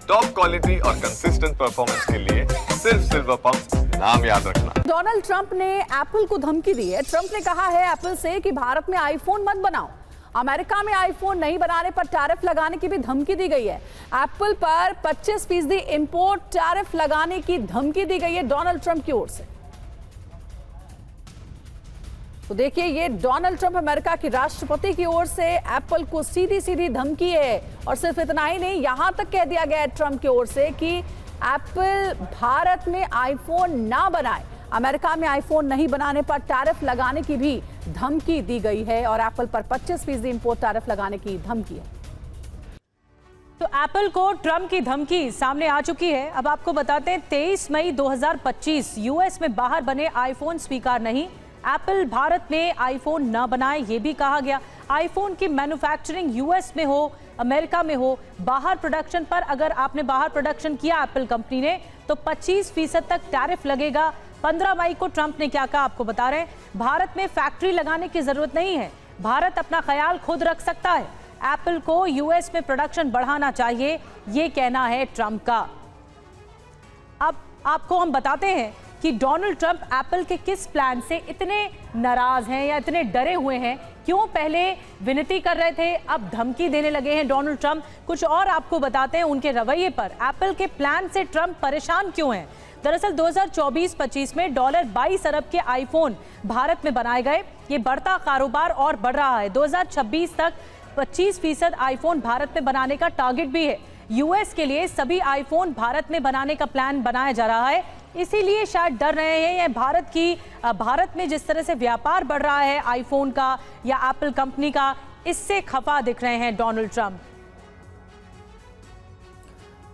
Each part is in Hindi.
टॉप क्वालिटी और कंसिस्टेंट परफॉर्मेंस के लिए सिर्फ सिल्वर पंप नाम याद रखना। डोनाल्ड ट्रंप ने एप्पल को धमकी दी है। ट्रंप ने कहा है एप्पल से कि भारत में आईफोन मत बनाओ। अमेरिका में आईफोन नहीं बनाने पर टैरिफ लगाने की भी धमकी दी गई है। एप्पल पर 25% इंपोर्ट टैरिफ लगाने की धमकी दी गई है डोनाल्ड ट्रंप की ओर से। तो देखिए, ये डोनाल्ड ट्रंप अमेरिका के राष्ट्रपति की ओर से एप्पल को सीधी सीधी धमकी है। और सिर्फ इतना ही नहीं, यहां तक कह दिया गया है ट्रंप की ओर से कि एप्पल भारत में आईफोन ना बनाए। अमेरिका में आईफोन नहीं बनाने पर टैरिफ लगाने की भी धमकी दी गई है और एप्पल पर 25% इंपोर्ट टैरिफ लगाने की धमकी है। तो एप्पल को ट्रंप की धमकी सामने आ चुकी है। अब आपको बताते हैं 23 मई 2025 यूएस में बाहर बने आईफोन स्वीकार नहीं। एप्पल भारत में आईफोन ना बनाए, ये भी कहा गया। आईफोन की मैन्युफैक्चरिंग यूएस में हो, अमेरिका में हो, बाहर प्रोडक्शन पर अगर आपने बाहर प्रोडक्शन किया एप्पल कंपनी ने तो 25% तक टैरिफ लगेगा। 15 मई को ट्रंप ने क्या कहा आपको बता रहे हैं। भारत में फैक्ट्री लगाने की जरूरत नहीं है, भारत अपना ख्याल खुद रख सकता है। एप्पल को यूएस में प्रोडक्शन बढ़ाना चाहिए, ये कहना है ट्रंप का। अब आपको हम बताते हैं कि डोनाल्ड ट्रंप एप्पल के किस प्लान से इतने नाराज हैं या इतने डरे हुए हैं। क्यों पहले विनती कर रहे थे, अब धमकी देने लगे हैं डोनाल्ड ट्रंप। कुछ और आपको बताते हैं उनके रवैये पर। एप्पल के प्लान से ट्रंप परेशान क्यों हैं। दरअसल 2024-25 में $22 अरब के आईफोन भारत में बनाए गए। ये बढ़ता कारोबार और बढ़ रहा है। 2026 तक 25% आईफोन भारत में बनाने का टारगेट भी है। यूएस के लिए सभी आईफोन भारत में बनाने का प्लान बनाया जा रहा है। इसीलिए शायद डर रहे हैं। या भारत में जिस तरह से व्यापार बढ़ रहा है आईफोन का या एप्पल कंपनी का, इससे खफा दिख रहे हैं डोनाल्ड ट्रंप।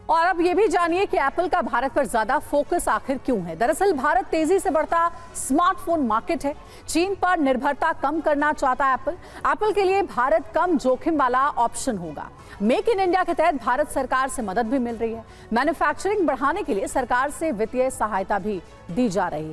और अब ये भी जानिए कि एप्पल का भारत पर ज्यादा फोकस आखिर क्यों है। दरअसल भारत तेजी से बढ़ता स्मार्टफोन मार्केट है। चीन पर निर्भरता कम करना चाहता है एप्पल। एप्पल के लिए भारत कम जोखिम वाला ऑप्शन होगा। मेक इन इंडिया के तहत भारत सरकार से मदद भी मिल रही है। मैन्युफैक्चरिंग बढ़ाने के लिए सरकार से वित्तीय सहायता भी दी जा रही है।